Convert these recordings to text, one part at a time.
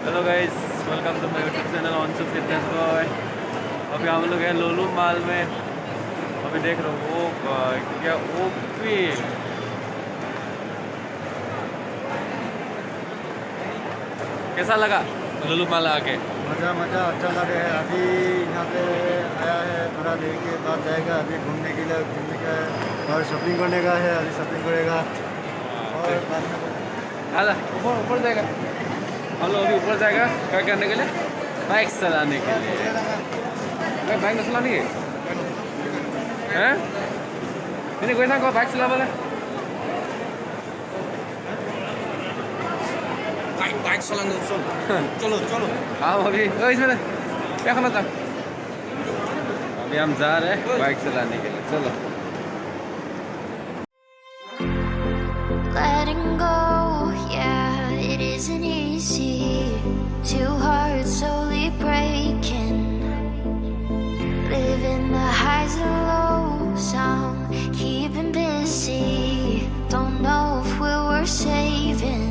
Hello guys, welcome to my YouTube channel Anshu fitness boy. अभी हम लोग हैं लुलु मॉल में। अभी देख रहे हो वो क्या ओपी। कैसा लगा लुलु मॉल आके? मज़ा मज़ा अच्छा लगे है। अभी यहाँ पे आया है, थोड़ा देर के बाद जाएगा। अभी घूमने के लिए घूमने का है और शॉपिंग करने का है। अभी शॉपिंग करेगा और बाद में हाँ, ऊपर ऊपर जाएगा। हम लोग अभी ऊपर जाएगा क्या करने के लिए? बाइक चलाने के लिए। बाइक नहीं चलाने के हैं? नहीं कोई ना को बाइक चला वाला बाइक चलाने चलो चलो। हाँ अभी इसमें क्या खाना था? अभी हम जा रहे हैं बाइक चलाने के लिए। चलो। Letting go, yeah, it isn't easy. Two hearts slowly breaking, living the highs and lows. I'm keeping busy. Don't know if we were saving.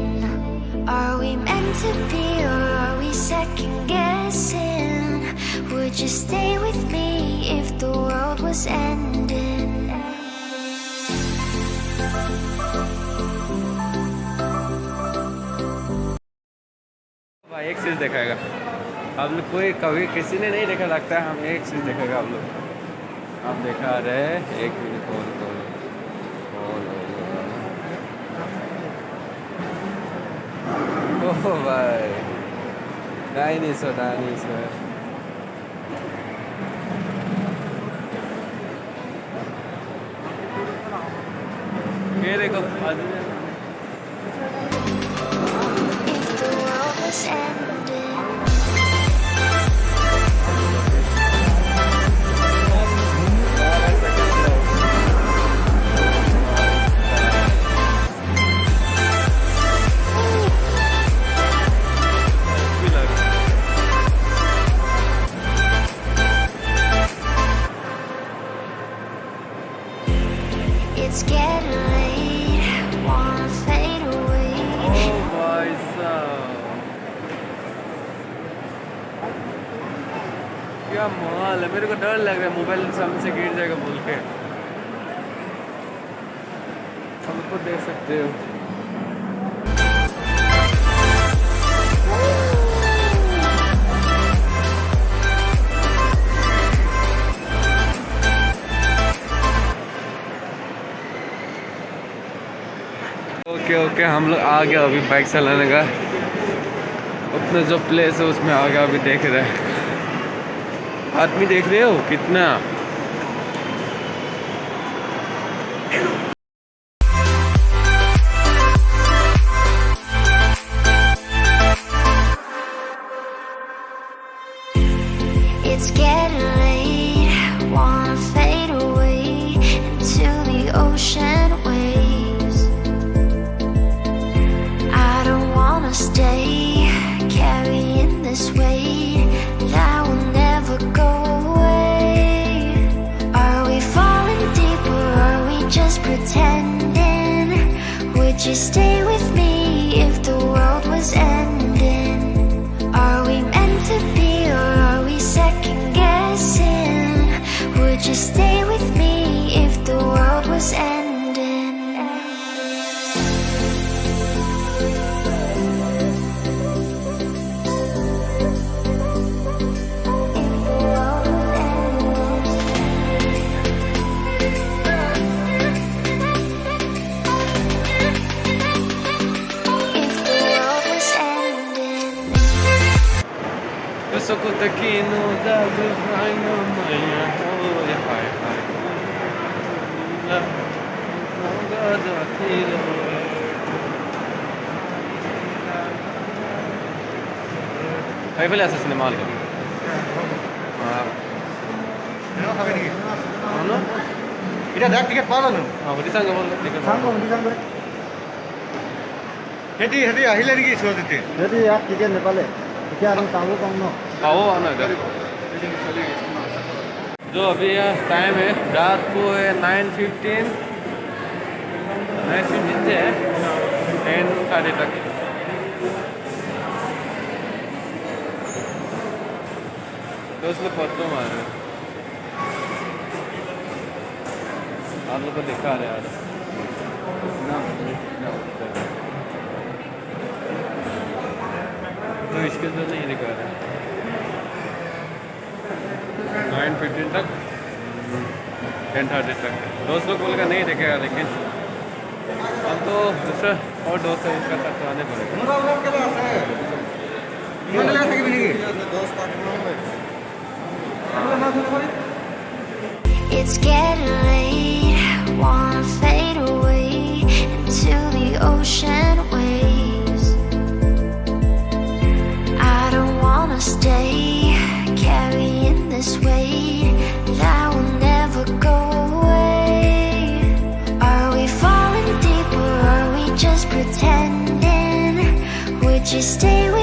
Are we meant to be, or are we second guessing? Would you stay with me if the world was ending? एक चीज़ देखेगा आप लोग, कोई कभी किसी ने नहीं देखा लगता है। हम एक चीज़ देखेगा आप लोग। आप देखा रहे एक मिनट कॉल ओह भाई, डायनासोर ये देखो If the world was ending. It's getting late, wanna fade away. भाई साहब, क्या माल है। मेरे को डर लग रहा है मोबाइल सामने से गिर जाएगा बोल के। हम खुद देख सकते हो। ओके हम लोग आ गया अभी बाइक चलाने का। अपना जो प्लेस है उसमें आ गया। अभी देख रहे हैं, आदमी देख रहे हो कितना। It's getting late, wanna fade away into the ocean waves. I don't wanna stay carrying this weight that will never go away. Are we falling deep, or are we just pretending? Would you stay with me if the world was ending? Are we meant to be, or are we second guessing? Would you stay with me if the world was ending? Eu sou cotaquino da Rainha Manhã. Olha, pai. Aí vai essa cinema ali. এটা দেখ ticket পাওয়া জানো? 우리 상가 볼래? 상거 হেঁটে হেঁটে আহিলে নেকি ওচৰতে? হেঁটে ইয়াত টিকেট নাপালে এতিয়া আমি পাব পাম ন? आओ आना इधर। जो अभी यह टाइम है रात को है 9:15 से 10:30 तक। दोस्त लोग पत्रों मार रहे आप लोग को दिखा रहे यार तो इसके तो नहीं दिखा रहे 9:15 तक 10:30 तक दोस्त लोग बोल कर नहीं दिखेगा लेकिन हम तो दूसरा और दोस्त है उसका साथ आने पड़ेगा It's getting late, wanna fade away into the ocean waves. I don't wanna stay carrying this weight that will never go away. Are we falling deeper, are we just pretending? Would you stay with